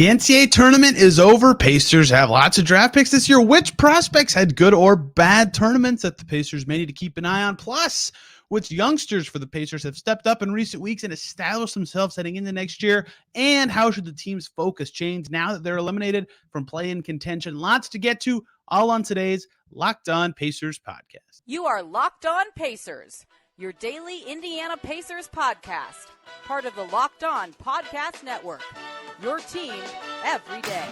The NCAA tournament is over. Pacers have lots of draft picks this year. Which prospects had good or bad tournaments that the Pacers may need to keep an eye on? Plus, which youngsters for the Pacers have stepped up in recent weeks and established themselves heading into next year? And how should the team's focus change now that they're eliminated from play-in contention? Lots to get to, all on today's Locked On Pacers podcast. You are Locked On Pacers, your daily Indiana Pacers podcast, part of the Locked On Podcast Network. Your team every day.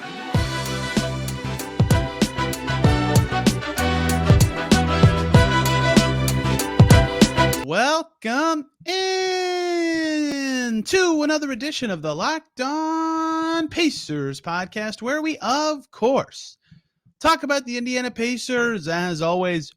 Welcome in to another edition of the Locked On Pacers podcast, where we, of course, talk about the Indiana Pacers. As always,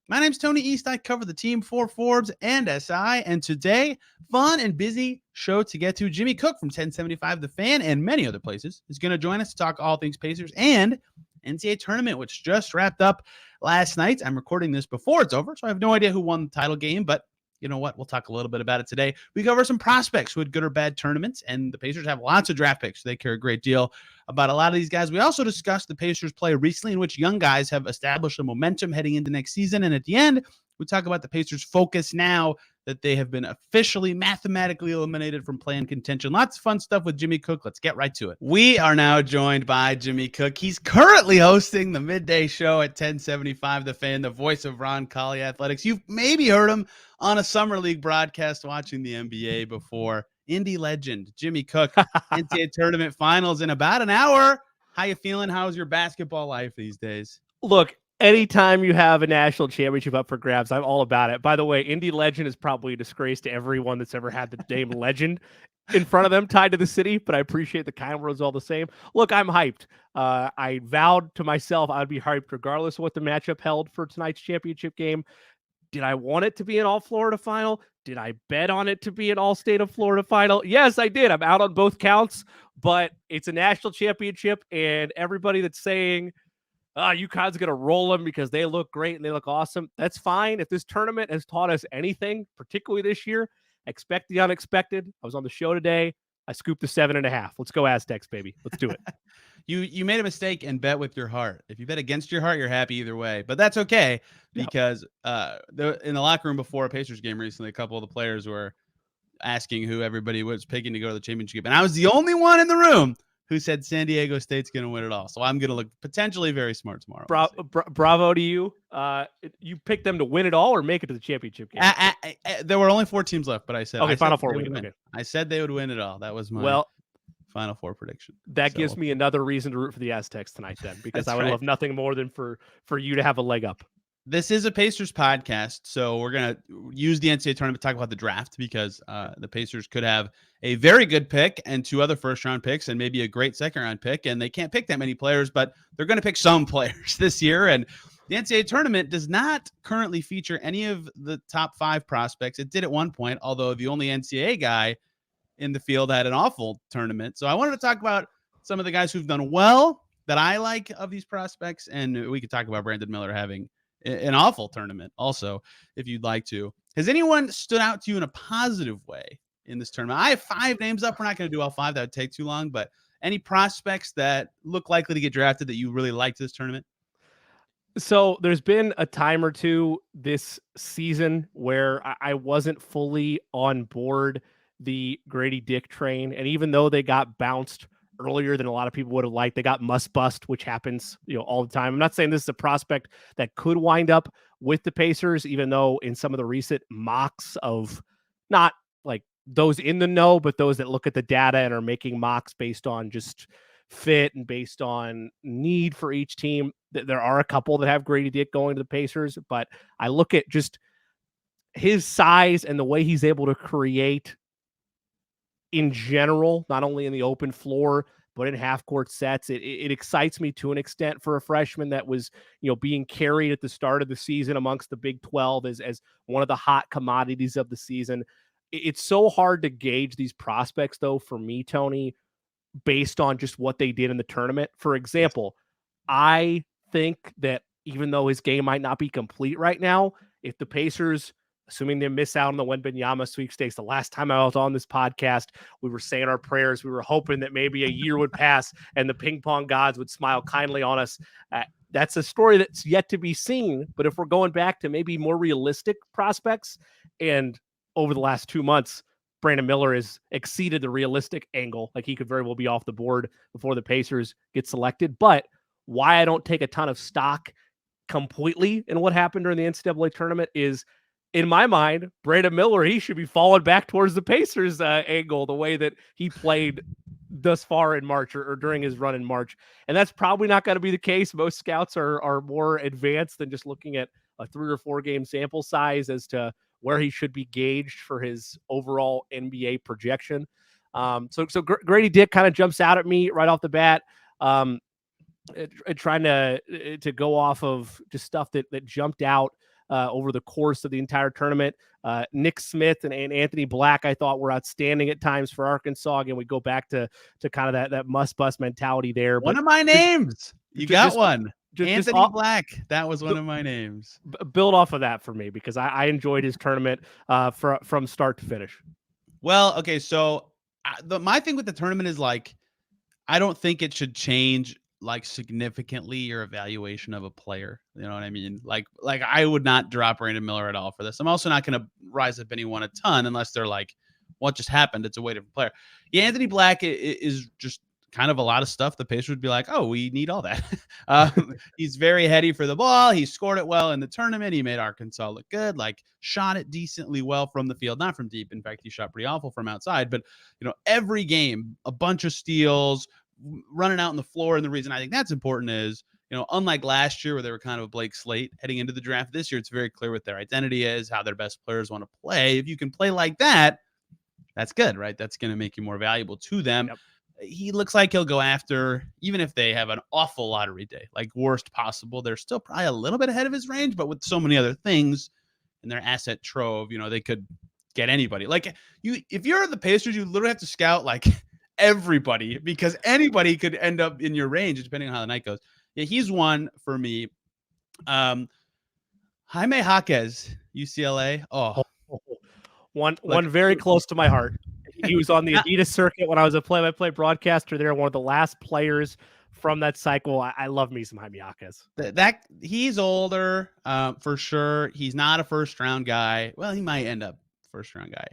my name's Tony East. I cover the team for Forbes and SI. And today, fun and busy show to get to. Jimmy Cook from 1075 The Fan and many other places is going to join us to talk all things Pacers and NCAA tournament, which just wrapped up last night. I'm recording this before it's over, so I have no idea who won the title game, but you know what? We'll talk a little bit about it today. We cover some prospects who had good or bad tournaments, and the Pacers have lots of draft picks, so they care a great deal about a lot of these guys. We also discussed the Pacers play recently, in which young guys have established a momentum heading into next season. And at the end, we talk about the Pacers' focus now that they have been officially mathematically eliminated from play-in contention. Lots of fun stuff with Jimmy Cook. Let's get right to it. We are now joined by Jimmy Cook. He's currently hosting the midday show at 1075 The Fan, the voice of Ron Colley Athletics. You've maybe heard him on a summer league broadcast watching the NBA before. Indy legend Jimmy Cook. NCAA tournament finals in about an hour. How you feeling? How's your basketball life these days? Look, anytime you have a national championship up for grabs, I'm all about it. By the way, Indy legend is probably a disgrace to everyone that's ever had the name legend in front of them tied to the city, but I appreciate the kind words all the same. Look, I'm hyped. I vowed to myself I'd be hyped regardless of what the matchup held for tonight's championship game. Did I want it to be an all-Florida final? Did I bet on it to be an all-state of Florida final? Yes, I did. I'm out on both counts, but it's a national championship, and everybody that's saying, UConn's going to roll them because they look great and they look awesome, that's fine. If this tournament has taught us anything, particularly this year, expect the unexpected. I was on the show today. I scooped the 7.5. Let's go Aztecs, baby. Let's do it. You made a mistake and bet with your heart. If you bet against your heart, you're happy either way. But that's okay because in the locker room before a Pacers game recently, a couple of the players were asking who everybody was picking to go to the championship. And I was the only one in the room who said San Diego State's going to win it all. So I'm going to look potentially very smart tomorrow. Bravo to you. You picked them to win it all or make it to the championship game? There were only 4 teams left, but I said Final Four win. Okay. I said they would win it all. That was my Final Four prediction. That gives me another reason to root for the Aztecs tonight then, because I would love nothing more than for you to have a leg up. This is a Pacers podcast, so we're going to use the NCAA tournament to talk about the draft because the Pacers could have a very good pick and 2 other first-round picks and maybe a great second-round pick, and they can't pick that many players, but they're going to pick some players this year, and the NCAA tournament does not currently feature any of the top 5 prospects. It did at one point, although the only NCAA guy in the field had an awful tournament. So I wanted to talk about some of the guys who've done well that I like of these prospects, and we could talk about Brandon Miller having an awful tournament also, if you'd like to. Has anyone stood out to you in a positive way in this tournament? I have 5 names up. We're not going to do all 5. That would take too long, but any prospects that look likely to get drafted that you really liked this tournament? So there's been a time or two this season where I wasn't fully on board the Grady Dick train. And even though they got bounced earlier than a lot of people would have liked, they got must bust, which happens, all the time. I'm not saying this is a prospect that could wind up with the Pacers, even though in some of the recent mocks of not like those in the know, but those that look at the data and are making mocks based on just fit and based on need for each team, there are a couple that have Grady Dick going to the Pacers, but I look at just his size and the way he's able to create in general, not only in the open floor, but in half-court sets. It excites me to an extent for a freshman that was, being carried at the start of the season amongst the Big 12 as one of the hot commodities of the season. It's so hard to gauge these prospects, though, for me, Tony, based on just what they did in the tournament. For example, I think that even though his game might not be complete right now, if the Pacers assuming they miss out on the Wembanyama sweepstakes. The last time I was on this podcast, we were saying our prayers. We were hoping that maybe a year would pass and the ping pong gods would smile kindly on us. That's a story that's yet to be seen. But if we're going back to maybe more realistic prospects, and over the last 2 months, Brandon Miller has exceeded the realistic angle. Like, he could very well be off the board before the Pacers get selected. But why I don't take a ton of stock completely in what happened during the NCAA tournament is, in my mind, Brandon Miller, he should be falling back towards the Pacers angle, the way that he played thus far in March or during his run in March. And that's probably not going to be the case. Most scouts are more advanced than just looking at a 3 or 4 game sample size as to where he should be gauged for his overall NBA projection. So Grady Dick kind of jumps out at me right off the bat. Trying to go off of just stuff that jumped out over the course of the entire tournament. Nick Smith and Anthony Black, I thought, were outstanding at times for Arkansas. Again, we go back to kind of that must-bust mentality there. One of my names. You got one. Anthony Black. That was one of my names. Build off of that for me, because I enjoyed his tournament from start to finish. Well, okay, so my thing with the tournament is, like, I don't think it should change, like, significantly your evaluation of a player. You know what I mean? Like I would not drop Brandon Miller at all for this. I'm also not going to rise up anyone a ton unless they're like, what just happened? It's a way different player. Yeah, Anthony Black is just kind of a lot of stuff the Pacers would be like, oh, we need all that. He's very heady for the ball. He scored it well in the tournament. He made Arkansas look good, like shot it decently well from the field, not from deep. In fact, he shot pretty awful from outside. But, you know, every game, a bunch of steals, running out on the floor. And the reason I think that's important is, you know, unlike last year where they were kind of a blank slate heading into the draft, this year it's very clear what their identity is, how their best players want to play. If you can play like that, that's good, right? That's going to make you more valuable to them. Yep. He looks like he'll go after, even if they have an awful lottery day, like worst possible, they're still probably a little bit ahead of his range, but with so many other things in their asset trove, you know, they could get anybody. Like, if you're the Pacers, you literally have to scout like everybody, because anybody could end up in your range depending on how the night goes. Yeah, he's one for me. Jaime Jaquez, UCLA. One very close to my heart. He was on the Adidas circuit when I was a play-by-play broadcaster there. One of the last players from that cycle. I love me some Jaime Jaquez. That he's older, for sure. He's not a first-round guy. Well, he might end up first-round guy.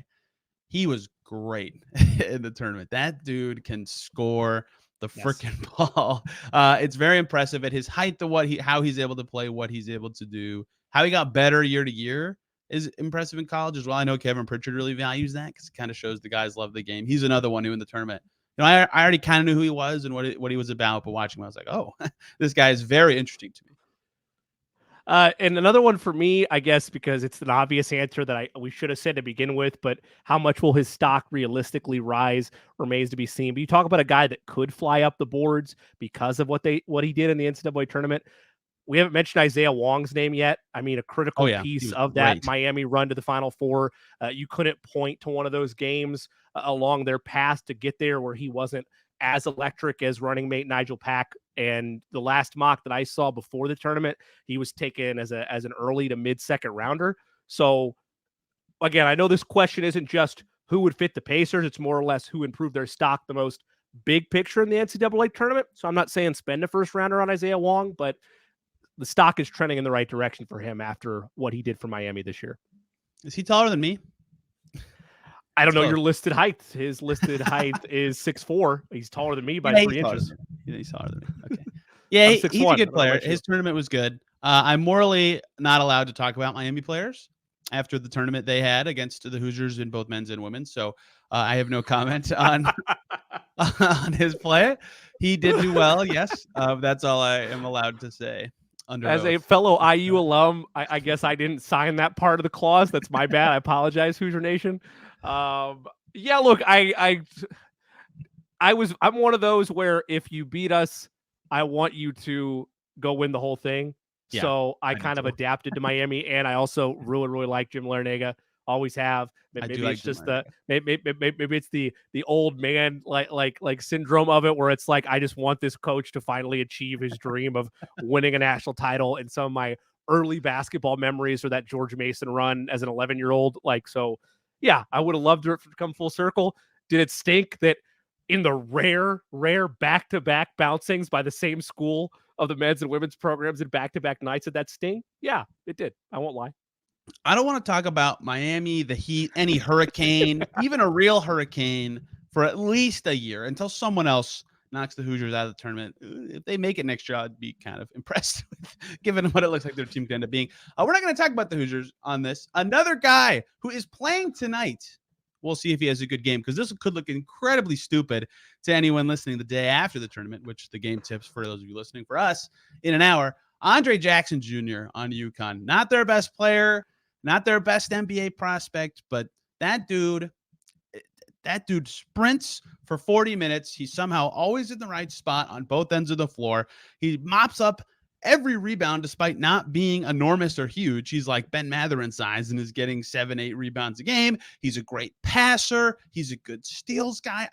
He was great in the tournament. That dude can score the freaking ball. It's very impressive at his height, how he's able to play, what he's able to do, how he got better year to year is impressive in college as well. I know Kevin Pritchard really values that because it kind of shows the guys love the game. He's another one who in the tournament, you know, I already kind of knew who he was and what he was about, but watching him, I was like, oh, this guy is very interesting to me. And another one for me, I guess, because it's an obvious answer that we should have said to begin with, but how much will his stock realistically rise remains to be seen. But you talk about a guy that could fly up the boards because of what he did in the NCAA tournament. We haven't mentioned Isaiah Wong's name yet. I mean, a critical piece of that Miami run to the Final Four. You couldn't point to one of those games along their path to get there where he wasn't as electric as running mate Nigel Pack. And the last mock that I saw before the tournament, he was taken as an early to mid-second rounder. So, again, I know this question isn't just who would fit the Pacers. It's more or less who improved their stock the most big picture in the NCAA tournament. So I'm not saying spend a first rounder on Isaiah Wong, but the stock is trending in the right direction for him after what he did for Miami this year. Is he taller than me? I don't know your listed height. His listed height is 6'4". He's taller than me by 3 inches. He's taller than me. Okay. Yeah, he's a good player. His tournament was good. I'm morally not allowed to talk about Miami players after the tournament they had against the Hoosiers in both men's and women's. So I have no comment on his play. He did do well, yes. That's all I am allowed to say. As a fellow IU alum, I guess I didn't sign that part of the clause. That's my bad. I apologize, Hoosier Nation. Yeah, look, I'm one of those where if you beat us, I want you to go win the whole thing. Yeah, so I kind of adapted to Miami, and I also really, really like Jim Larinaga. Always have. Maybe it's just maybe it's the old man like syndrome of it, where it's like I just want this coach to finally achieve his dream of winning a national title. And some of my early basketball memories or that George Mason run as an 11-year-old. Like, so yeah, I would have loved it to come full circle. Did it stink that in the rare back-to-back bouncings by the same school of the men's and women's programs in back-to-back nights, did that sting? Yeah, it did. I won't lie. I don't want to talk about Miami, the Heat, any hurricane, even a real hurricane for at least a year until someone else knocks the Hoosiers out of the tournament. If they make it next year, I'd be kind of impressed with, given what it looks like their team could end up being. We're not going to talk about the Hoosiers on this. Another guy who is playing tonight. We'll see if he has a good game, because this could look incredibly stupid to anyone listening the day after the tournament, which the game tips for those of you listening. For us, in an hour, Andre Jackson Jr. on UConn. Not their best player, not their best NBA prospect, but that dude sprints for 40 minutes. He's somehow always in the right spot on both ends of the floor. He mops up every rebound despite not being enormous or huge. He's like Ben Mathurin size and is getting 7-8 rebounds a game. He's a great passer. He's a good steals guy.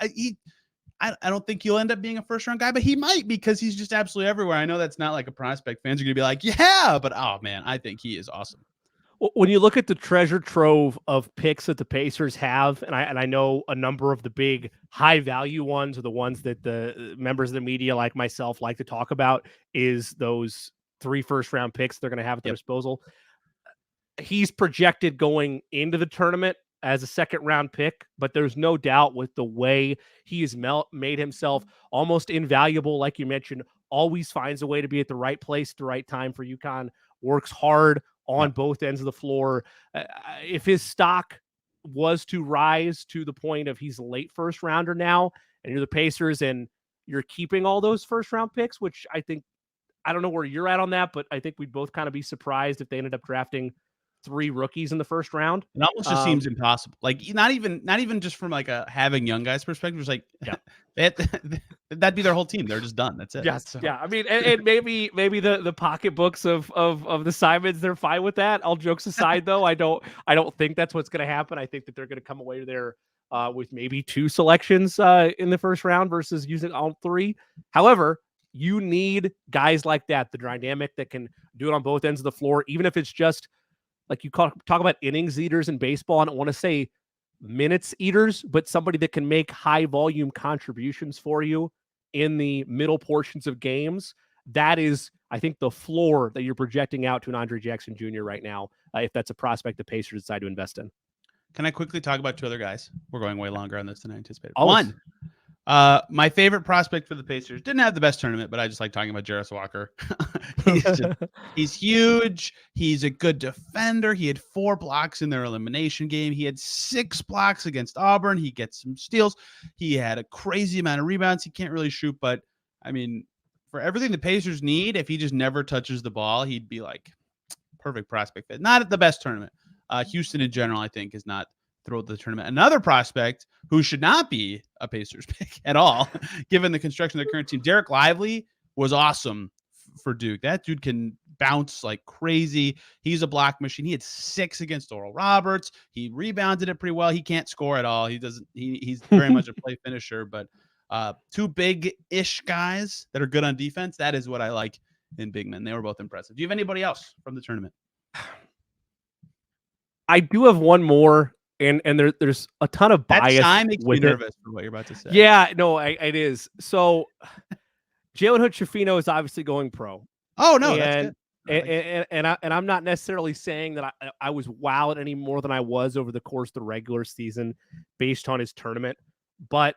I don't think he'll end up being a first-round guy, but he might, because he's just absolutely everywhere. I know that's not like a prospect. Fans are going to be like, yeah, but oh, man, I think he is awesome. When you look at the treasure trove of picks that the Pacers have, and I know a number of the big high-value ones are the ones that the members of the media like myself like to talk about, is those 3 first-round picks they're going to have at their disposal. He's projected going into the tournament as a second-round pick, but there's no doubt with the way he has made himself almost invaluable, like you mentioned, always finds a way to be at the right place at the right time for UConn, works hard on both ends of the floor. If his stock was to rise to the point of he's a late first rounder now, and you're the Pacers and you're keeping all those first round picks, which I think, I don't know where you're at on that, but I think we'd both kind of be surprised if they ended up drafting 3 rookies in the first round. It almost just seems impossible. Like, not even just from like a having young guys perspective. It's like, that'd be their whole team. They're just done. That's it. Yes. So. Yeah. I mean, and maybe the pocketbooks of the Simons, they're fine with that. All jokes aside, though, I don't think that's what's going to happen. I think that they're going to come away there with maybe 2 selections in the first round versus using all 3. However, you need guys like that, the dynamic that can do it on both ends of the floor, even if it's just like you talk about innings eaters in baseball. I don't want to say minutes eaters, but somebody that can make high volume contributions for you in the middle portions of games. That is, I think, the floor that you're projecting out to an Andre Jackson Jr. right now, if that's a prospect the Pacers decide to invest in. Can I quickly talk about 2 other guys? We're going way longer on this than I anticipated. Always. One, my favorite prospect for the Pacers didn't have the best tournament, but I just like talking about Jarris Walker. He's huge. He's a good defender. He had 4 blocks in their elimination game. He had 6 blocks against Auburn. He gets some steals. He had a crazy amount of rebounds. He can't really shoot, but I mean, for everything the Pacers need, if he just never touches the ball, he'd be like perfect prospect fit. Not at the best tournament. Houston in general, I think, is not thrilled with the tournament. Another prospect who should not be a Pacers pick at all, given the construction of their current team, Derek Lively, was awesome for Duke. That dude can bounce like crazy. He's a block machine. He had 6 against Oral Roberts. He rebounded it pretty well. He can't score at all. He's very much a play finisher, but 2 big-ish guys that are good on defense. That is what I like in big men. They were both impressive. Do you have anybody else from the tournament? I do have one more, and there's a ton of bias. That time makes me nervous for what you're about to say. Yeah, no, it is. So Jalen Hood-Schifino is obviously going pro. Oh no, that's good. And I'm not necessarily saying that I was wowed any more than I was over the course of the regular season based on his tournament. But,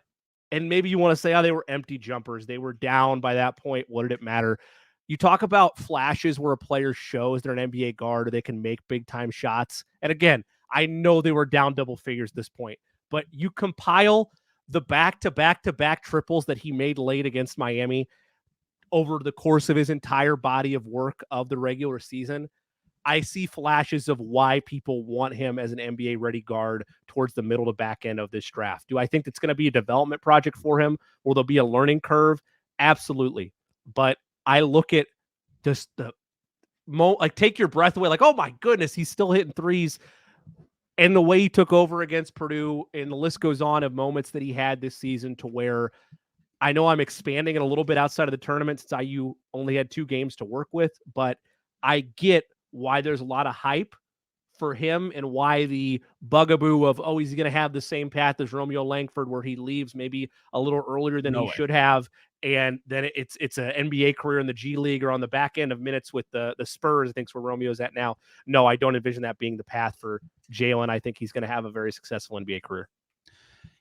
and maybe you want to say, oh, they were empty jumpers. They were down by that point. What did it matter? You talk about flashes where a player shows they're an NBA guard or they can make big time shots. And again, I know they were down double figures at this point, but you compile the back-to-back triples that he made late against Miami over the course of his entire body of work of the regular season. I see flashes of why people want him as an NBA ready guard towards the middle to back end of this draft. Do I think it's going to be a development project for him? Will there be a learning curve? Absolutely. But I look at just like take your breath away. Like, oh my goodness, he's still hitting threes. And the way he took over against Purdue, and the list goes on of moments that he had this season to where I know I'm expanding it a little bit outside of the tournament since IU only had 2 games to work with, but I get why there's a lot of hype for him and why the bugaboo of, oh, he's going to have the same path as Romeo Langford where he leaves maybe a little earlier than No he way. should have. And then it's an NBA career in the G League or on the back end of minutes with the Spurs, I think, is where Romeo's at now. No, I don't envision that being the path for Jalen. I think he's going to have a very successful NBA career.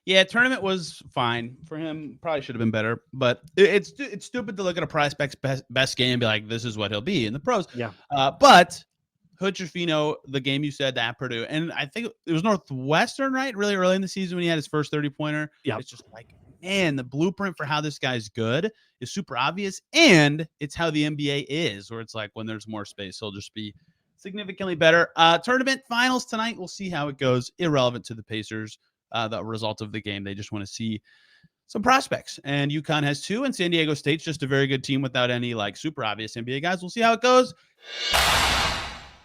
Yeah, tournament was fine for him. Probably should have been better, but it's stupid to look at a prospect's best game and be like, this is what he'll be in the pros. Yeah. But Hood-Schifino, the game you said at Purdue, and I think it was Northwestern, right? Really early in the season when he had his first 30-pointer. Yeah. It's just like, man, the blueprint for how this guy's good is super obvious, and it's how the NBA is, where it's like when there's more space, he'll just be significantly better. Tournament finals tonight. We'll see how it goes. Irrelevant to the Pacers, the result of the game. They just want to see some prospects, and UConn has 2, and San Diego State's just a very good team without any like super obvious NBA guys. We'll see how it goes.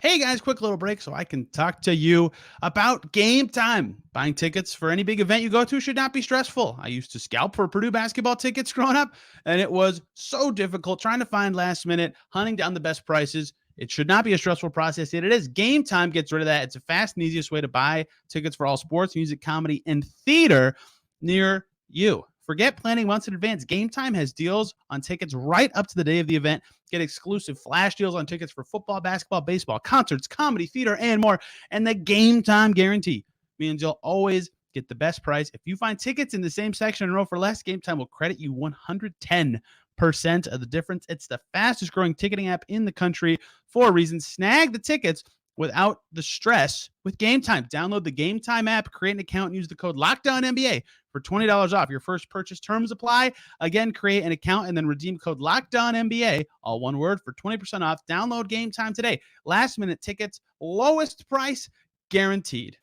Hey guys, quick little break so I can talk to you about Gametime. Buying tickets for any big event you go to should not be stressful. I used to scalp for Purdue basketball tickets growing up, and it was so difficult trying to find last minute, hunting down the best prices. It should not be a stressful process, yet it is. Gametime gets rid of that. It's a fast and easiest way to buy tickets for all sports, music, comedy, and theater near you. Forget planning months in advance. Gametime has deals on tickets right up to the day of the event. Get exclusive flash deals on tickets for football, basketball, baseball, concerts, comedy, theater, and more. And the Gametime guarantee means you'll always get the best price. If you find tickets in the same section and row for less, Gametime will credit you 110% of the difference. It's the fastest growing ticketing app in the country for a reason. Snag the tickets without the stress with Gametime. Download the Gametime app, create an account, and use the code LOCKDOWNNBA for $20 off your first purchase. Terms apply. Again, create an account and then redeem code LOCKDOWNNBA, all one word, for 20% off. Download Gametime today. Last minute tickets, lowest price guaranteed.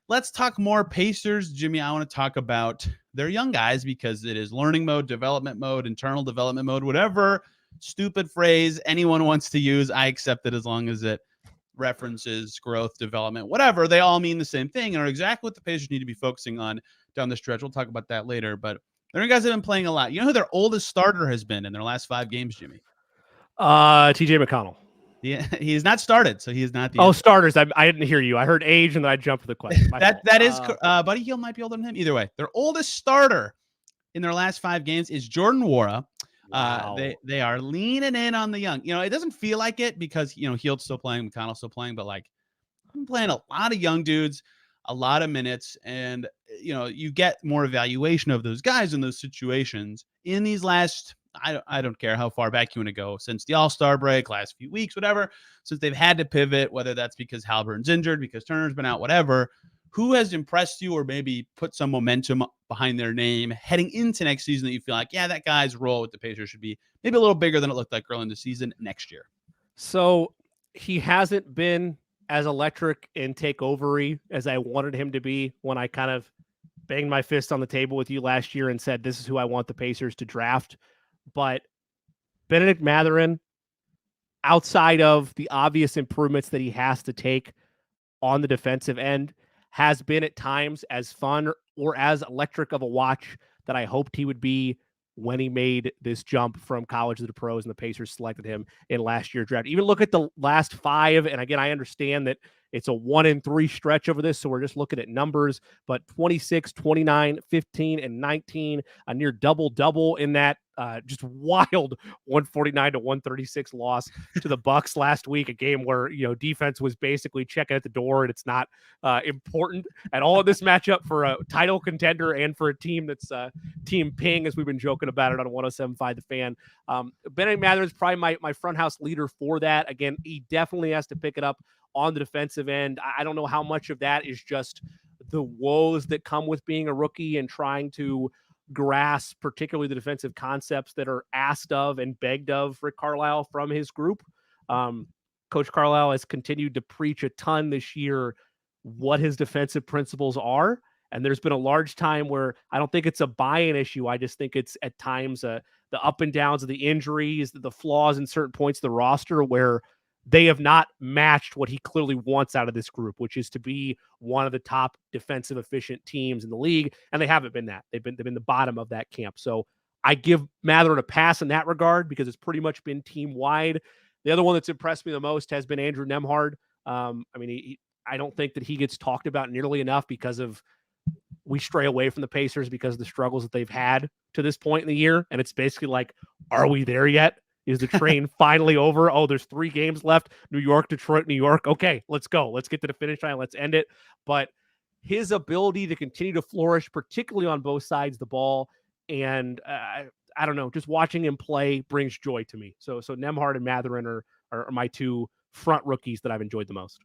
Let's talk more Pacers. Jimmy, I want to talk about their young guys because it is learning mode, development mode, internal development mode, whatever stupid phrase anyone wants to use. I accept it as long as it references growth, development, whatever. They all mean the same thing and are exactly what the Pacers need to be focusing on down the stretch. We'll talk about that later, but their guys have been playing a lot. You know who their oldest starter has been in their last 5 games, Jimmy? TJ McConnell. Yeah, he has not started, so he is not the answer. Starters. I didn't hear you. I heard age and then I jumped to the question. that is Buddy Hield might be older than him. Either way, their oldest starter in their last 5 games is Jordan Nwora. Wow. They are leaning in on the young. You know, it doesn't feel like it because, you know, Hield's still playing, McConnell's still playing, but like I'm playing a lot of young dudes, a lot of minutes, and you know, you get more evaluation of those guys in those situations in these last, I don't care how far back you want to go, since the All-Star break, last few weeks, whatever, since they've had to pivot, whether that's because Halliburton's injured, because Turner's been out, whatever. Who has impressed you or maybe put some momentum behind their name heading into next season that you feel like, yeah, that guy's role with the Pacers should be maybe a little bigger than it looked like early in the season next year? So he hasn't been as electric and takeovery as I wanted him to be when I kind of banged my fist on the table with you last year and said, this is who I want the Pacers to draft. But Bennedict Mathurin, outside of the obvious improvements that he has to take on the defensive end, has been at times as fun or as electric of a watch that I hoped he would be when he made this jump from college to the pros and the Pacers selected him in last year's draft. Even look at the last 5. And again, I understand that it's a 1-3 stretch over this, so we're just looking at numbers, but 26, 29, 15, and 19, a near double-double in that just wild 149-136 loss to the Bucks last week, a game where, you know, defense was basically checking at the door, and it's not important at all in this matchup for a title contender and for a team that's Team Ping, as we've been joking about it on 107.5 The Fan. Bennedict Mathurin is probably my front house leader for that. Again, he definitely has to pick it up on the defensive end. I don't know how much of that is just the woes that come with being a rookie and trying to grasp particularly the defensive concepts that are asked of and begged of Rick Carlisle from his group. Coach Carlisle has continued to preach a ton this year what his defensive principles are. And there's been a large time where I don't think it's a buy-in issue. I just think it's at times the up and downs of the injuries, the flaws in certain points of the roster where they have not matched what he clearly wants out of this group, which is to be one of the top defensive efficient teams in the league. And they haven't been that. They've been the bottom of that camp. So I give Mathurin a pass in that regard because it's pretty much been team wide. The other one that's impressed me the most has been Andrew Nembhard. I mean, I don't think that he gets talked about nearly enough because we stray away from the Pacers because of the struggles that they've had to this point in the year. And it's basically like, are we there yet? Is the train finally over? Oh, there's 3 games left. New York, Detroit, New York. Okay, let's go. Let's get to the finish line. Let's end it. But his ability to continue to flourish, particularly on both sides of the ball, and I don't know, just watching him play brings joy to me. So Nembhard and Mathurin are my 2 front rookies that I've enjoyed the most.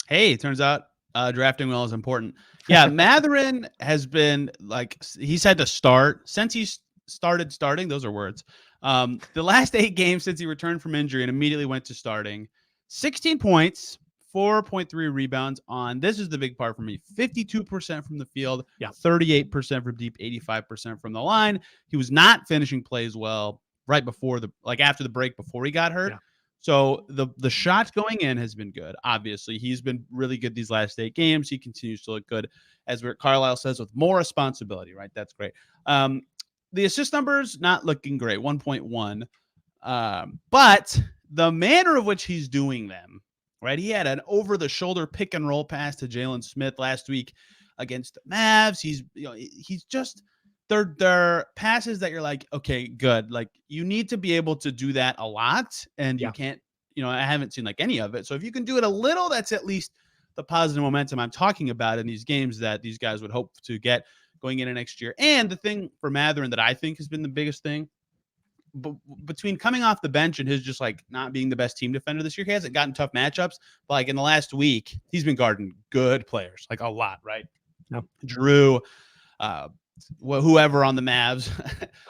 Hey, turns out drafting well is important. Yeah, Mathurin has been like, he's had to start since he's starting. Those are words. The last 8 games since he returned from injury and immediately went to starting, 16 points, 4.3 rebounds on, this is the big part for me, 52% from the field, 38% from deep, 85% from the line. He was not finishing plays well right before after the break before he got hurt. Yeah. So the shots going in has been good. Obviously, he's been really good these last 8 games. He continues to look good, as Carlisle says, with more responsibility, right? That's great. The assist numbers, not looking great, 1.1. But the manner of which he's doing them, right? He had an over-the-shoulder pick and roll pass to Jalen Smith last week against the Mavs. He's just, they're passes that you're like, okay, good. Like, you need to be able to do that a lot, and you can't, I haven't seen like any of it. So if you can do it a little, that's at least the positive momentum I'm talking about in these games that these guys would hope to get going into next year. And the thing for Mathurin that I think has been the biggest thing, between coming off the bench and his just like not being the best team defender this year, he hasn't gotten tough matchups. But like in the last week, he's been guarding good players, like a lot, right? No. Drew, whoever on the Mavs.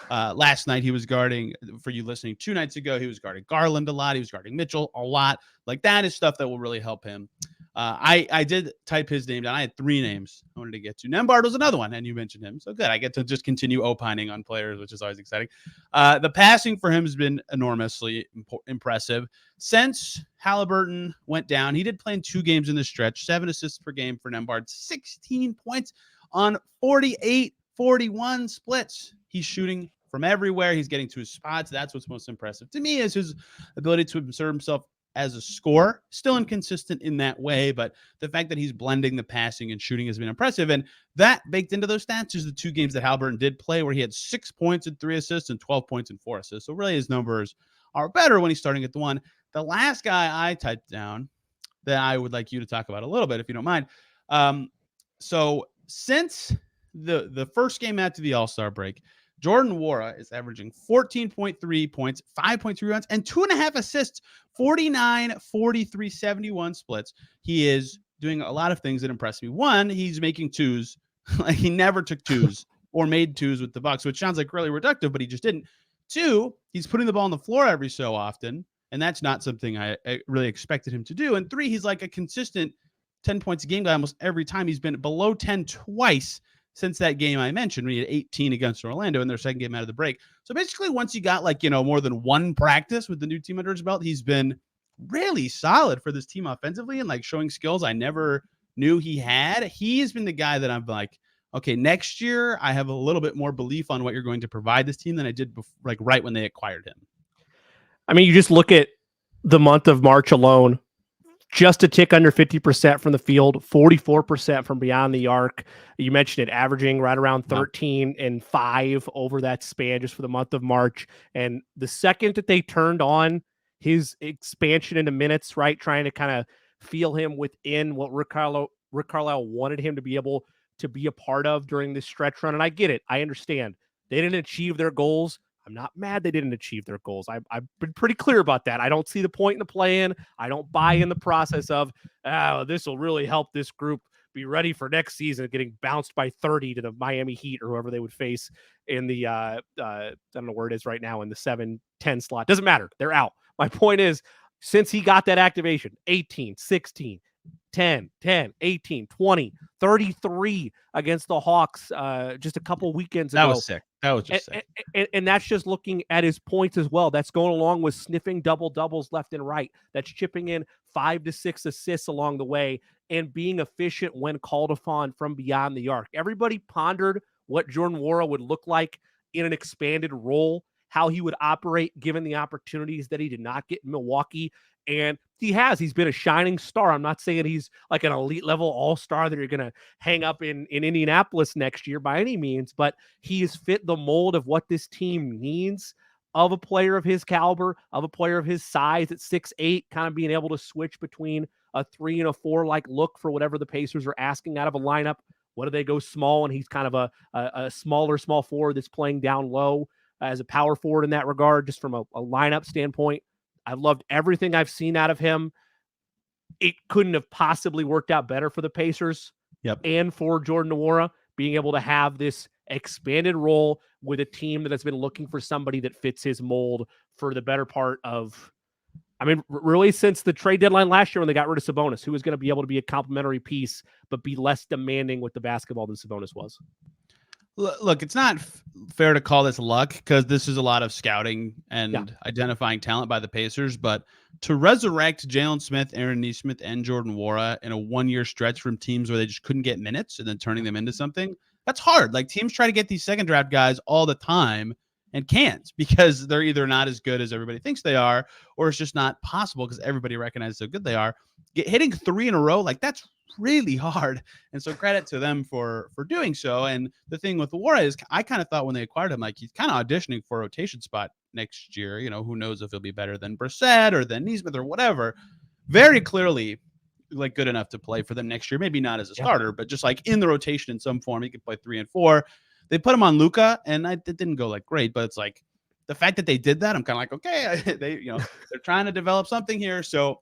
Last night he was guarding, for you listening 2 nights ago, he was guarding Garland a lot. He was guarding Mitchell a lot. Like, that is stuff that will really help him. I did type his name down. I had 3 names I wanted to get to. Nembhard was another one, and you mentioned him. So good. I get to just continue opining on players, which is always exciting. The passing for him has been enormously impressive. Since Halliburton went down, he did play in 2 games in the stretch, 7 assists per game for Nembhard, 16 points on 48-41 splits. He's shooting from everywhere. He's getting to his spots. That's what's most impressive to me, is his ability to insert himself as a scorer. Still inconsistent in that way, but the fact that he's blending the passing and shooting has been impressive. And that baked into those stats is the 2 games that Halliburton did play, where he had 6 points and 3 assists and 12 points and 4 assists. So really his numbers are better when he's starting at the 1. The last guy I typed down that I would like you to talk about a little bit, if you don't mind. So since the first game after the All-Star break, Jordan Nwora is averaging 14.3 points, 5.3 rebounds, and 2.5 assists, 49, 43, 71 splits. He is doing a lot of things that impress me. 1, he's making 2s. Like, he never took 2s or made 2s with the Bucks, which sounds like really reductive, but he just didn't. 2, he's putting the ball on the floor every so often, and that's not something I really expected him to do. And 3, he's like a consistent 10 points a game guy almost every time. He's been below 10 twice since that game I mentioned, when he had 18 against Orlando in their second game out of the break. So basically, once you got more than 1 practice with the new team under his belt, he's been really solid for this team offensively and like showing skills I never knew he had. He has been the guy that I'm like, okay, next year I have a little bit more belief on what you're going to provide this team than I did right when they acquired him. I mean, you just look at the month of March alone, just a tick under 50% from the field, 44% from beyond the arc. You mentioned it, averaging right around 13 and 5 over that span just for the month of March. And the second that they turned on his expansion into minutes, right, trying to kind of feel him within what Rick Carlisle wanted him to be able to be a part of during this stretch run. And I get it. I understand. They didn't achieve their goals. I'm not mad they didn't achieve their goals. I've been pretty clear about that. I don't see the point in the play-in. I don't buy in the process of, this will really help this group be ready for next season, getting bounced by 30 to the Miami Heat or whoever they would face in the, I don't know where it is right now, in the 7-10 slot. Doesn't matter. They're out. My point is, since he got that activation, 18, 16, 10, 18, 20, 33 against the Hawks just a couple weekends ago. That was sick. That was just sick. And that's just looking at his points as well. That's going along with sniffing double-doubles left and right. That's chipping in 5 to 6 assists along the way and being efficient when called upon from beyond the arc. Everybody pondered what Jordan Nwora would look like in an expanded role. how he would operate given the opportunities that he did not get in Milwaukee. And he's been a shining star. I'm not saying he's like an elite level all-star that you're going to hang up in Indianapolis next year by any means, but he has fit the mold of what this team needs of a player of his caliber, of a player of his size at 6'8", kind of being able to switch between a 3 and a 4 like look for whatever the Pacers are asking out of a lineup. What do they go small? And he's kind of a smaller small forward that's playing down low as a power forward in that regard, just from a lineup standpoint. I've loved everything I've seen out of him. It couldn't have possibly worked out better for the Pacers and for Jordan Nwora, being able to have this expanded role with a team that has been looking for somebody that fits his mold for the better part of, really since the trade deadline last year when they got rid of Sabonis, who was going to be able to be a complementary piece, but be less demanding with the basketball than Sabonis was. Look, it's not fair to call this luck because this is a lot of scouting and identifying talent by the Pacers. But to resurrect Jalen Smith, Aaron Nesmith, and Jordan Nwora in a one-year stretch from teams where they just couldn't get minutes and then turning them into something, that's hard. Like, teams try to get these second draft guys all the time and can't because they're either not as good as everybody thinks they are, or it's just not possible because everybody recognizes how good they are. Hitting 3 in a row, like, that's really hard. And so credit to them for doing so. And the thing with Nwora is I kind of thought when they acquired him, like, he's kind of auditioning for a rotation spot next year. You know, who knows if he'll be better than Brissett or than Nesmith or whatever. Very clearly, like, good enough to play for them next year. Maybe not as a starter, but just like in the rotation in some form. He could play 3 and 4. They put him on Luka, and it didn't go like great, but it's like the fact that they did that, I'm kind of like, okay, they're trying to develop something here. So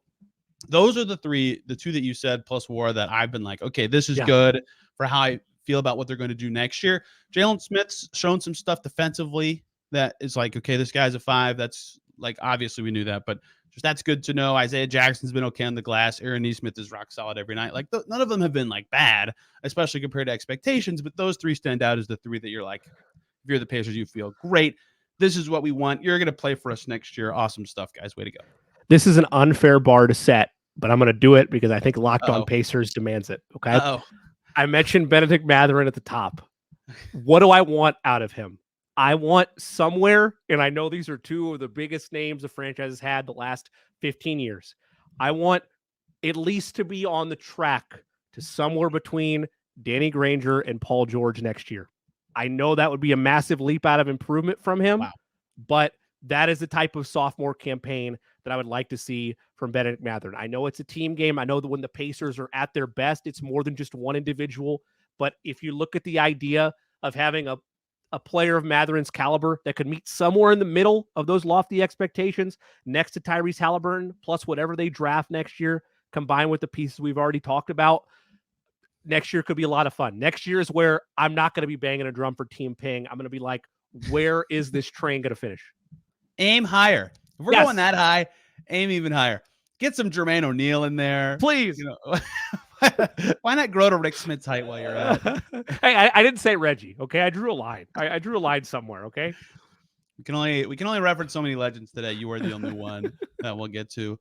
those are the two that you said plus Nwora that I've been like, okay, this is good for how I feel about what they're going to do next year. Jalen Smith's shown some stuff defensively that is like, okay, this guy's a 5. That's like, obviously we knew that, but just that's good to know. Isaiah Jackson's been okay on the glass. Aaron Nesmith is rock solid every night. Like, none of them have been like bad, especially compared to expectations, but those 3 stand out as the 3 that you're like, if you're the Pacers, you feel great. This is what we want. You're going to play for us next year. Awesome stuff, guys. Way to go. This is an unfair bar to set, but I'm going to do it because I think Locked On Pacers demands it. Okay. I mentioned Benedict Mathurin at the top. What do I want out of him? I want somewhere, and I know these are 2 of the biggest names the franchise has had the last 15 years. I want at least to be on the track to somewhere between Danny Granger and Paul George next year. I know that would be a massive leap out of improvement from him, but that is the type of sophomore campaign that I would like to see from Benedict Mathurin. I know it's a team game. I know that when the Pacers are at their best, it's more than just one individual. But if you look at the idea of having a player of Mathurin's caliber that could meet somewhere in the middle of those lofty expectations next to Tyrese Halliburton, plus whatever they draft next year, combined with the pieces we've already talked about, next year could be a lot of fun. Next year is where I'm not going to be banging a drum for Team Ping. I'm going to be like, where is this train going to finish? Aim higher. If we're going that high, aim even higher. Get some Jermaine O'Neal in there. Please. Why not grow to Rick Smith's height while you're at it? Hey, I didn't say Reggie, okay? I drew a line. I drew a line somewhere, okay? We can only reference so many legends today. You are the only one that we'll get to.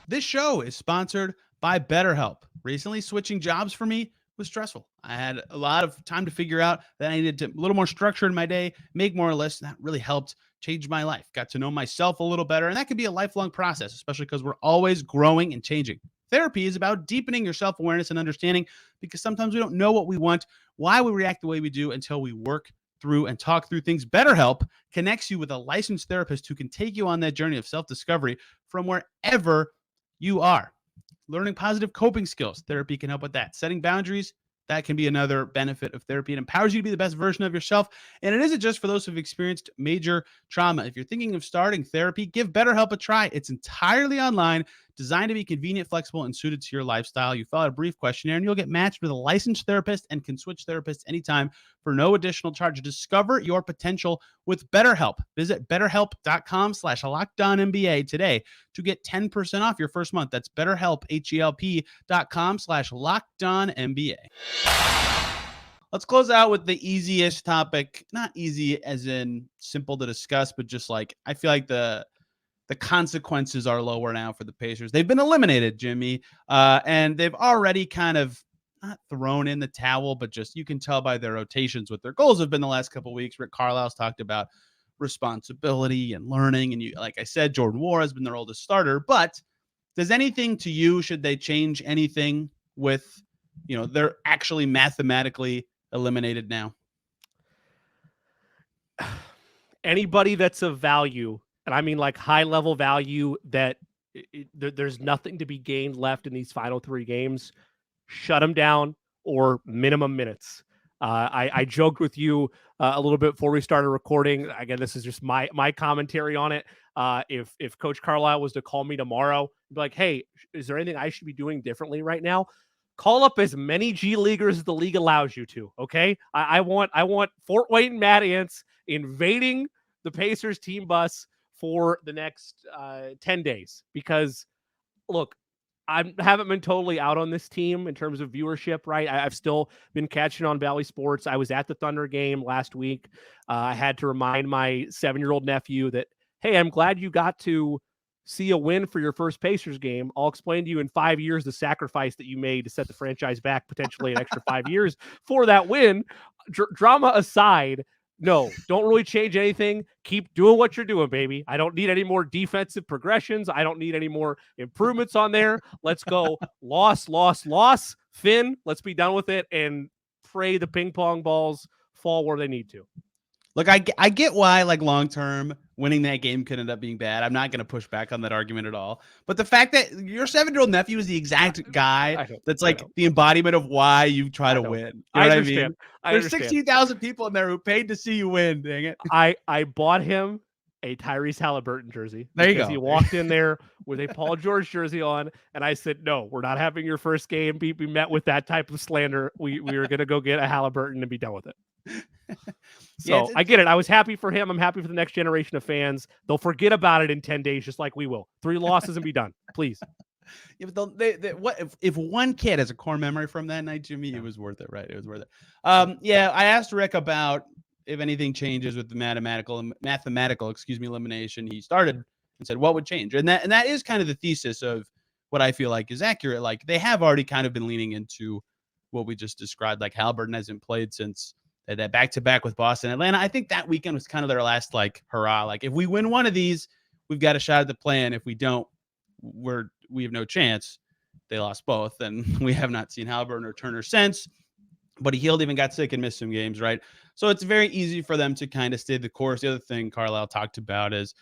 This show is sponsored by BetterHelp. Recently, switching jobs for me was stressful. I had a lot of time to figure out that I needed a little more structure in my day, make more lists, and that really helped change my life. Got to know myself a little better, and that can be a lifelong process, especially because we're always growing and changing. Therapy is about deepening your self-awareness and understanding, because sometimes we don't know what we want, why we react the way we do, until we work through and talk through things. BetterHelp connects you with a licensed therapist who can take you on that journey of self-discovery from wherever you are. Learning positive coping skills, therapy can help with that. Setting boundaries, that can be another benefit of therapy. It empowers you to be the best version of yourself. And it isn't just for those who've experienced major trauma. If you're thinking of starting therapy, give BetterHelp a try. It's entirely online, designed to be convenient, flexible, and suited to your lifestyle. You fill out a brief questionnaire, and you'll get matched with a licensed therapist and can switch therapists anytime for no additional charge. Discover your potential with BetterHelp. Visit BetterHelp.com/LockedOnNBA today to get 10% off your first month. That's BetterHelp, HELP.com/LockedOnNBA. Let's close out with the easiest topic. Not easy as in simple to discuss, but just like, I feel like the consequences are lower now for the Pacers. They've been eliminated, Jimmy, and they've already kind of not thrown in the towel, but just you can tell by their rotations what their goals have been the last couple of weeks. Rick Carlisle's talked about responsibility and learning. And you, like I said, Jordan War has been their oldest starter. But does anything to you, should they change anything with, they're actually mathematically eliminated now? Anybody that's of value, and I mean like high level value, that there's nothing to be gained left in these final 3 games, shut them down or minimum minutes. I joked with you a little bit before we started recording. Again, this is just my commentary on it. If Coach Carlisle was to call me tomorrow, be like, "Hey, is there anything I should be doing differently right now?" Call up as many G Leaguers as the league allows you to. Okay, I want Fort Wayne and Mad Ants invading the Pacers team bus for the next 10 days, because look, I haven't been totally out on this team in terms of viewership, right? I've still been catching on Valley Sports. I was at the Thunder game last week. I had to remind my 7-year-old nephew that, hey, I'm glad you got to see a win for your first Pacers game. I'll explain to you in 5 years the sacrifice that you made to set the franchise back potentially an extra 5 years for that win. Drama aside, no, don't really change anything. Keep doing what you're doing, baby. I don't need any more defensive progressions. I don't need any more improvements on there. Let's go. Loss. Finn, let's be done with it and pray the ping pong balls fall where they need to. Look, I get why, like, long-term, winning that game could end up being bad. I'm not going to push back on that argument at all. But the fact that your 7-year-old nephew is the exact guy that's like the embodiment of why you try to win. You know I understand. I mean? There's 16,000 people in there who paid to see you win, dang it. I bought him a Tyrese Halliburton jersey. There you go. He walked in there with a Paul George jersey on, and I said, no, we're not having your first game. We met with that type of slander. We were going to go get a Halliburton and be done with it. So I get it. I was happy for him. I'm happy for the next generation of fans. They'll forget about it in 10 days, just like we will. 3 losses and be done, please. Yeah, but what if one kid has a core memory from that night, Jimmy? It was worth it, right? It was worth it. Yeah, I asked Rick about if anything changes with the mathematical elimination. He started and said, what would change? And that is kind of the thesis of what I feel like is accurate. Like, they have already kind of been leaning into what we just described. Like, Halliburton hasn't played since that back-to-back with Boston, Atlanta. I think that weekend was kind of their last, like, hurrah. Like, if we win one of these, we've got a shot at the play-in. If we don't, we have no chance. They lost both, and we have not seen Halliburton or Turner since. But he healed, even got sick and missed some games, right? So it's very easy for them to kind of stay the course. The other thing Carlisle talked about is,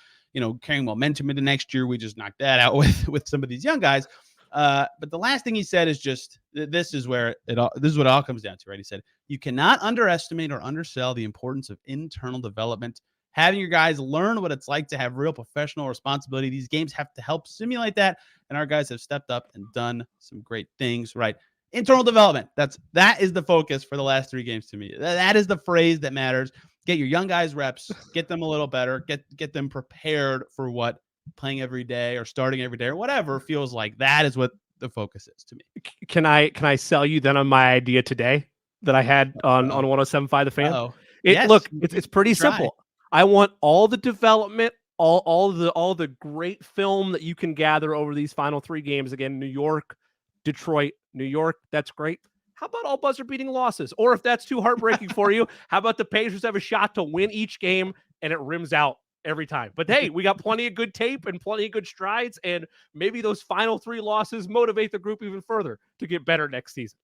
carrying momentum into next year. We just knocked that out with some of these young guys. But the last thing he said is just, this is what it all comes down to, right? He said, you cannot underestimate or undersell the importance of internal development. Having your guys learn what it's like to have real professional responsibility. These games have to help simulate that. And our guys have stepped up and done some great things, right? Internal development. That is the focus for the last 3 games to me. That is the phrase that matters. Get your young guys reps, get them a little better, get them prepared for what playing every day or starting every day or whatever feels like. That is what the focus is to me. Can I sell you then on my idea today that I had on 107.5 The Fan? Yes, look, it's pretty simple. I want all the development, all the great film that you can gather over these final 3 games. Again, New York, Detroit, New York. That's great. How about all buzzer-beating losses? Or if that's too heartbreaking for you, how about the Pacers have a shot to win each game and it rims out every time? But hey, we got plenty of good tape and plenty of good strides, and maybe those final 3 losses motivate the group even further to get better next season.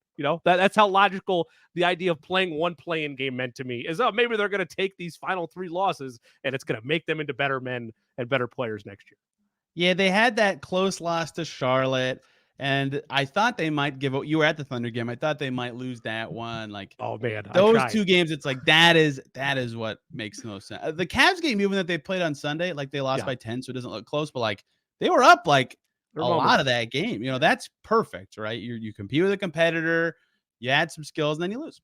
That's how logical the idea of playing one play-in game meant to me is. Maybe they're going to take these final 3 losses and it's going to make them into better men and better players next year. Yeah, they had that close loss to Charlotte, and I thought they might give it. You were at the Thunder game. I thought they might lose that one. Like, oh man, those 2 games, it's like that is what makes the most sense. The Cavs game, even that they played on Sunday, like they lost by 10, so it doesn't look close, but like they were up like a lot of that game. That's perfect, right? You compete with a competitor, you add some skills, and then you lose.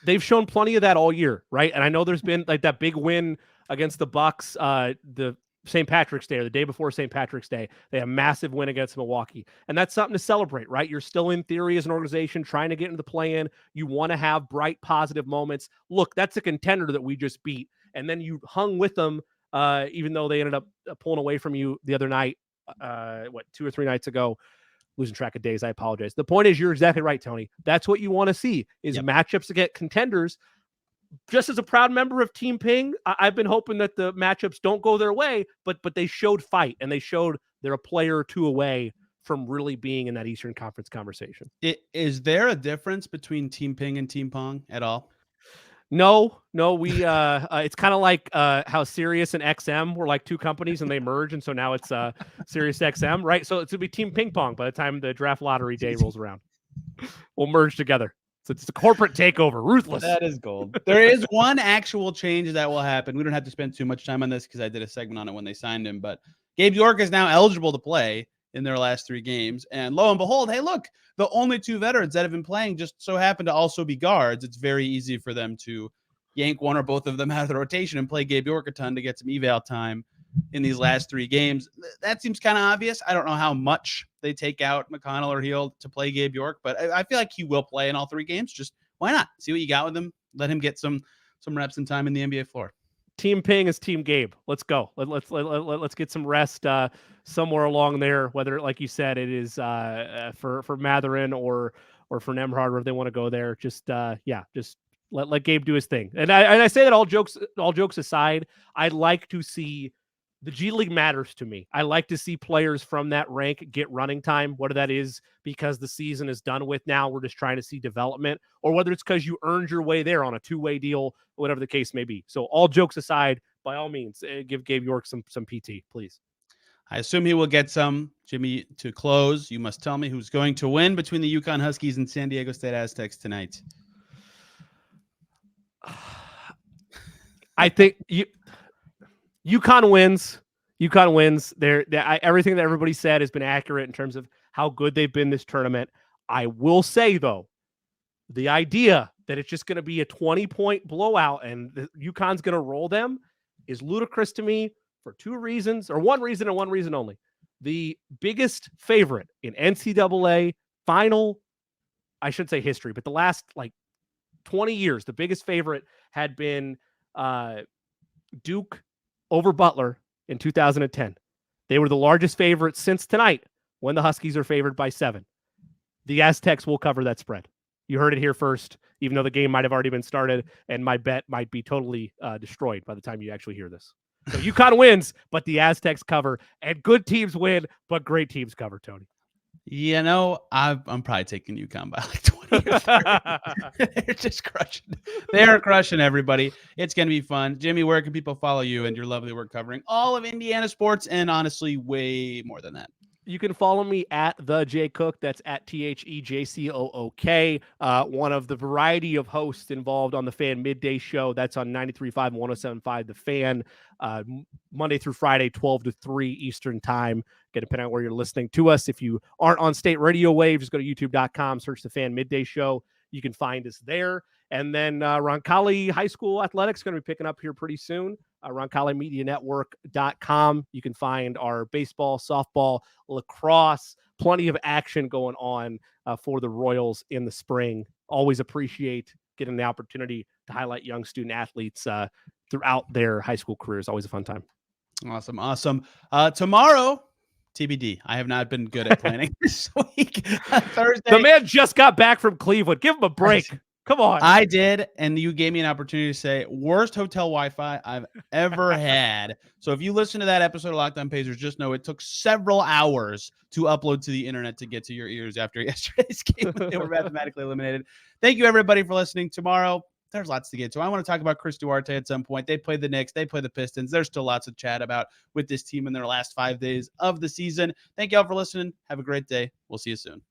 They've shown plenty of that all year, right? And I know there's been like that big win against the Bucks, the St. Patrick's Day, or the day before St. Patrick's Day. They had a massive win against Milwaukee. And that's something to celebrate, right? You're still, in theory, as an organization trying to get into the play-in. You want to have bright, positive moments. Look, that's a contender that we just beat. And then you hung with them, even though they ended up pulling away from you the other night, 2 or 3 nights ago. Losing track of days, I apologize. The point is, you're exactly right, Tony. That's what you want to see, is matchups against contenders. just as a proud member of Team Ping, I've been hoping that the matchups don't go their way, but they showed fight, and they showed they're a player or two away from really being in that Eastern Conference conversation. Is there a difference between Team Ping and Team Pong at all? No, we it's kind of like how Sirius and XM were like two companies and they merge, and so now it's Sirius XM, right? So it's gonna be Team Ping Pong by the time the draft lottery day rolls around. We'll merge together. So it's a corporate takeover, ruthless. That is gold. There is one actual change that will happen. We don't have to spend too much time on this because I did a segment on it when they signed him, but Gabe York is now eligible to play in their last 3 games. And lo and behold, hey, look, the only 2 veterans that have been playing just so happen to also be guards. It's very easy for them to yank one or both of them out of the rotation and play Gabe York a ton to get some eval time in these last 3 games. That seems kind of obvious. I don't know how much they take out McConnell or Hield to play Gabe York, but I feel like he will play in all 3 games. Just why not? See what you got with him. Let him get some reps and time in the NBA floor. Team Ping is Team Gabe. Let's go. Let's get some rest somewhere along there. Whether, like you said, it is for Matherin or for Nemhard, if they want to go there. Just let Gabe do his thing. And I say that all jokes aside, I'd like to see. The G League matters to me. I like to see players from that rank get running time, whether that is because the season is done with now, we're just trying to see development, or whether it's because you earned your way there on a 2-way deal, whatever the case may be. So all jokes aside, by all means, give Gabe York some PT, please. I assume he will get some. Jimmy, to close, you must tell me who's going to win between the UConn Huskies and San Diego State Aztecs tonight. I think UConn wins. UConn wins. Everything that everybody said has been accurate in terms of how good they've been this tournament. I will say, though, the idea that it's just going to be a 20-point blowout and UConn's going to roll them is ludicrous to me for 2 reasons, or 1 reason and 1 reason only. The biggest favorite in NCAA final, I should say history, but the last 20 years, the biggest favorite had been Duke over Butler in 2010. They were the largest favorite since tonight when the Huskies are favored by 7. The Aztecs will cover that spread. You heard it here first, even though the game might have already been started, and my bet might be totally destroyed by the time you actually hear this. So UConn wins, but the Aztecs cover, and good teams win, but great teams cover, Tony. You know, I'm probably taking UConn by 20 or 30. They're just crushing. They are crushing everybody. It's going to be fun. Jimmy, where can people follow you and your lovely work covering all of Indiana sports and honestly way more than that? You can follow me at the J Cook. That's at THEJCOOK. One of the variety of hosts involved on the Fan Midday Show. That's on 93.5 and 107.5 The Fan, Monday through Friday, 12 to 3 Eastern Time. Again, depending on where you're listening to us. If you aren't on state radio wave, just go to youtube.com, search the Fan Midday Show. You can find us there. And then Roncalli High School Athletics is going to be picking up here pretty soon. RoncalliMediaNetwork.com. You can find our baseball, softball, lacrosse, plenty of action going on for the Royals in the spring. Always appreciate getting the opportunity to highlight young student athletes throughout their high school careers. Always a fun time. Awesome. Tomorrow, TBD. I have not been good at planning this week. Thursday. The man just got back from Cleveland. Give him a break. Come on. I did, and you gave me an opportunity to say worst hotel Wi-Fi I've ever had. So if you listen to that episode of Locked On Pacers, just know it took several hours to upload to the internet to get to your ears after yesterday's game. They were mathematically eliminated. Thank you, everybody, for listening. Tomorrow, there's lots to get to. I want to talk about Chris Duarte at some point. They play the Knicks. They play the Pistons. There's still lots of chat about with this team in their last 5 days of the season. Thank you all for listening. Have a great day. We'll see you soon.